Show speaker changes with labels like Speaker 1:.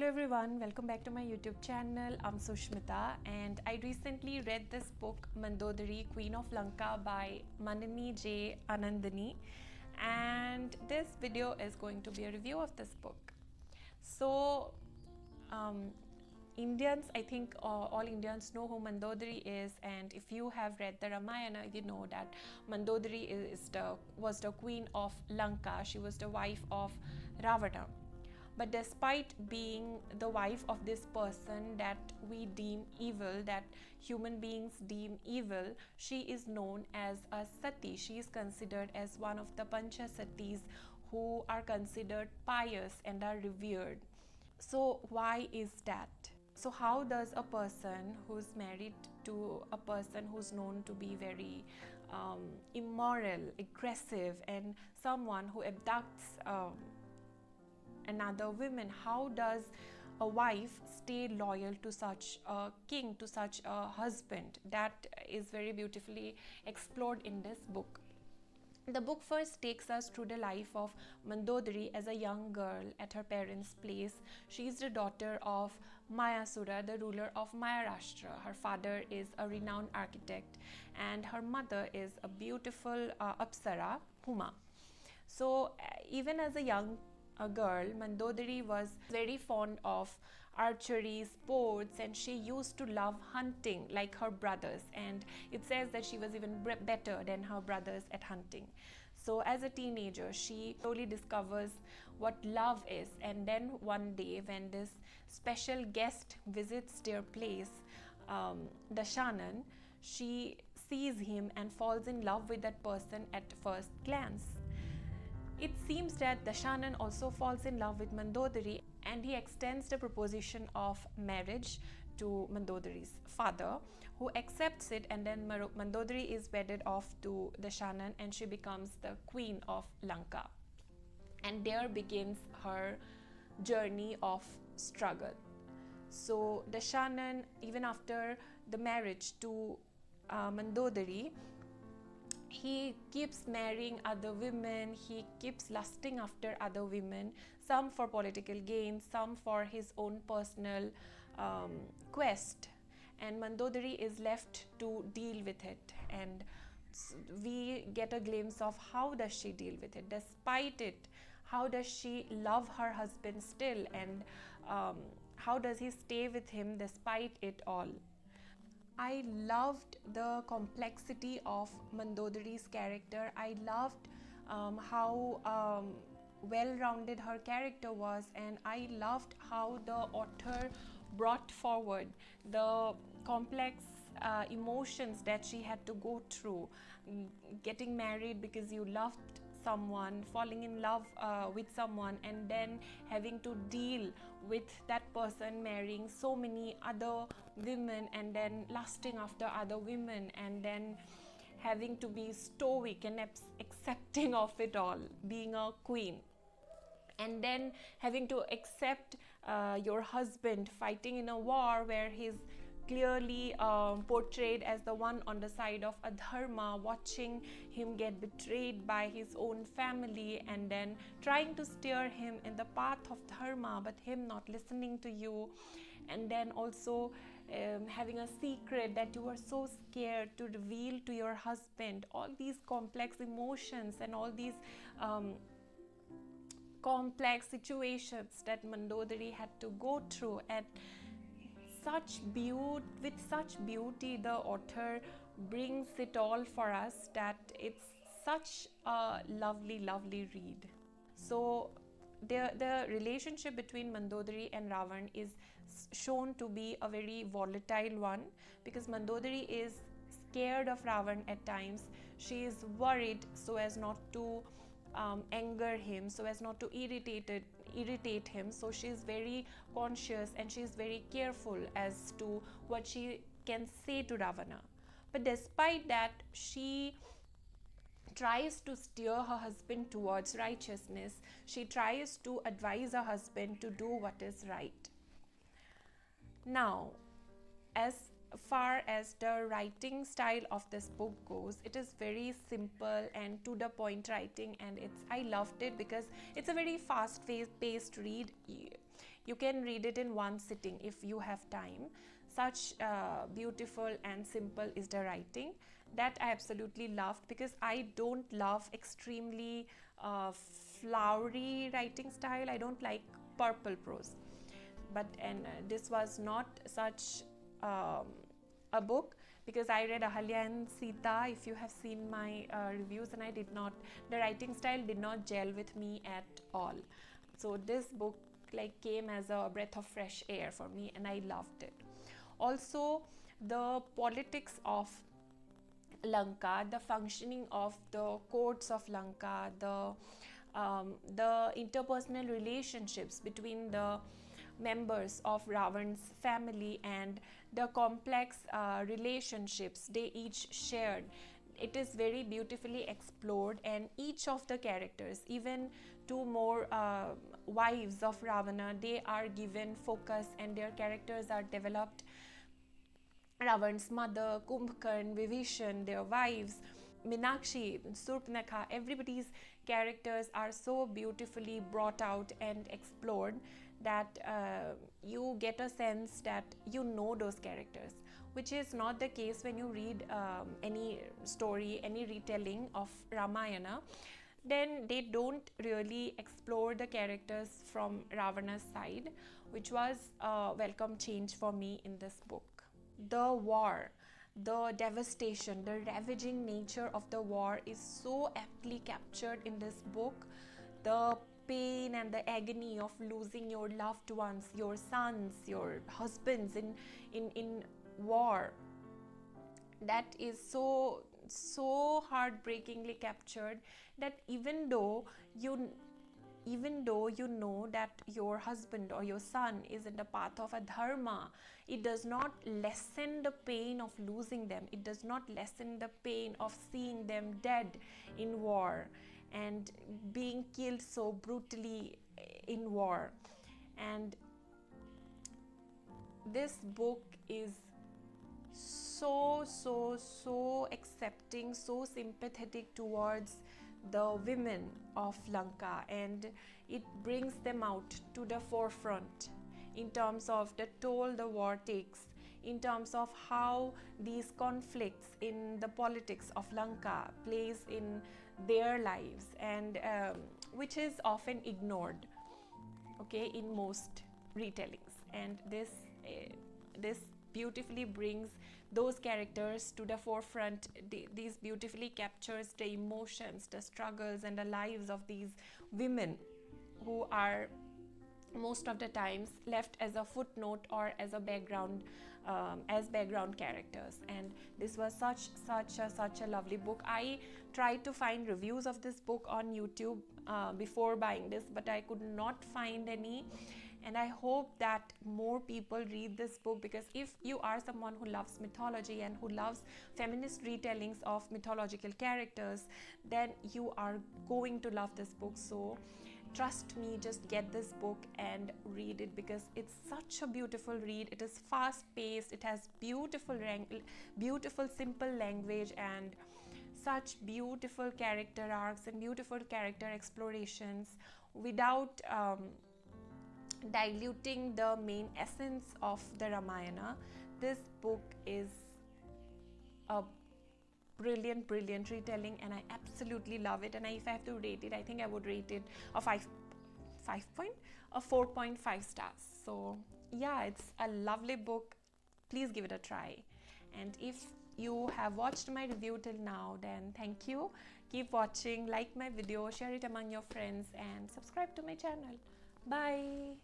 Speaker 1: Hello everyone, welcome back to my YouTube channel. I'm Sushmita and I recently read this book Mandodari, Queen of Lanka by Manini J. Anandani, and this video is going to be a review of this book. So Indians, I think all Indians know who Mandodari is, and if you have read the Ramayana, you know that Mandodari was the queen of Lanka. She was the wife of Ravana. But despite being the wife of this person that we deem evil, that human beings deem evil, she is known as a Sati. She is considered as one of the Pancha Satis who are considered pious and are revered. So why is that? So how does a person who's married to a person who's known to be very immoral, aggressive, and someone who abducts another woman, how does a wife stay loyal to such a king, to such a husband? That is very beautifully explored in this book. The book first takes us through the life of Mandodari as a young girl at her parents' place. She is the daughter of Mayasura, the ruler of Maharashtra. Her father is a renowned architect and her mother is a beautiful Apsara, Huma. So even as a young girl, Mandodari was very fond of archery, sports, and she used to love hunting like her brothers, and it says that she was even better than her brothers at hunting. So as a teenager, she slowly discovers what love is, and then one day when this special guest visits their place, the Shanan, she sees him and falls in love with that person at first glance. It seems that the Shanan also falls in love with Mandodari and he extends the proposition of marriage to Mandodari's father, who accepts it, and then Mandodari is wedded off to the Shanan and she becomes the queen of Lanka. And there begins her journey of struggle. So the Shanan, even after the marriage to Mandodari, he keeps marrying other women, he keeps lusting after other women, some for political gain, some for his own personal quest, and Mandodari is left to deal with it. And we get a glimpse of how does she deal with it. Despite it, how does she love her husband still, and how does he stay with him despite it all. I loved the complexity of Mandodari's character. I loved how well-rounded her character was, and I loved how the author brought forward the complex emotions that she had to go through. Getting married because you loved someone, falling in love with someone, and then having to deal with that person marrying so many other women and then lusting after other women, and then having to be stoic and accepting of it all, being a queen, and then having to accept your husband fighting in a war where he's clearly portrayed as the one on the side of adharma, watching him get betrayed by his own family and then trying to steer him in the path of dharma, but him not listening to you, and then also having a secret that you were so scared to reveal to your husband. All these complex emotions and all these complex situations that Mandodari had to go through, and with such beauty the author brings it all for us, that it's such a lovely read. So the relationship between Mandodari and Ravan is shown to be a very volatile one, because Mandodari is scared of Ravan at times. She is worried so as not to anger him, so as not to irritate him. So she is very conscious and she is very careful as to what she can say to Ravana. But despite that, she tries to steer her husband towards righteousness. She tries to advise her husband to do what is right. Now, as far as the writing style of this book goes, it is very simple and to the point writing, and I loved it because it's a very fast paced read. You can read it in one sitting if you have time. Such beautiful and simple is the writing that I absolutely loved, because I don't love extremely flowery writing style. I don't like purple prose, but this was not such a book, because I read Ahalya and Sita, if you have seen my reviews, and the writing style did not gel with me at all. So this book like came as a breath of fresh air for me, and I loved it. Also, the politics of Lanka, the functioning of the courts of Lanka, the interpersonal relationships between the members of Ravan's family, and the complex relationships they each shared. It is very beautifully explored, and each of the characters, even two more wives of Ravana, they are given focus and their characters are developed. Ravan's mother, Kumbhakarn, Vibhishan, their wives, Minakshi, Surpanakha, everybody's characters are so beautifully brought out and explored that you get a sense that you know those characters, which is not the case when you read any story, any retelling of Ramayana. Then they don't really explore the characters from Ravana's side, which was a welcome change for me in this book. The war, the devastation, the ravaging nature of the war is so aptly captured in this book. The pain and the agony of losing your loved ones, your sons, your husbands in war, that is so heartbreakingly captured, that even though you know that your husband or your son is in the path of adharma, it does not lessen the pain of losing them. It does not lessen the pain of seeing them dead in war and being killed so brutally in war. And this book is so accepting, so sympathetic towards the women of Lanka, and it brings them out to the forefront in terms of the toll the war takes, in terms of how these conflicts in the politics of Lanka plays in their lives, and which is often ignored, okay, in most retellings. And this beautifully brings those characters to the forefront. These beautifully captures the emotions, the struggles, and the lives of these women who are most of the times left as a footnote or as a background, as background characters. And this was such a lovely book. I tried to find reviews of this book on YouTube before buying this, but I could not find any. And I hope that more people read this book, because if you are someone who loves mythology and who loves feminist retellings of mythological characters, then you are going to love this book. So trust me, just get this book and read it, because it's such a beautiful read. It is fast paced, it has beautiful simple language, and such beautiful character arcs and beautiful character explorations without diluting the main essence of the Ramayana. This book is a brilliant retelling, and I absolutely love it. And if I have to rate it, I think I would rate it a 4.5 stars. So yeah, it's a lovely book. Please give it a try. And if you have watched my review till now, then thank you. Keep watching, like my video, share it among your friends, and subscribe to my channel. Bye.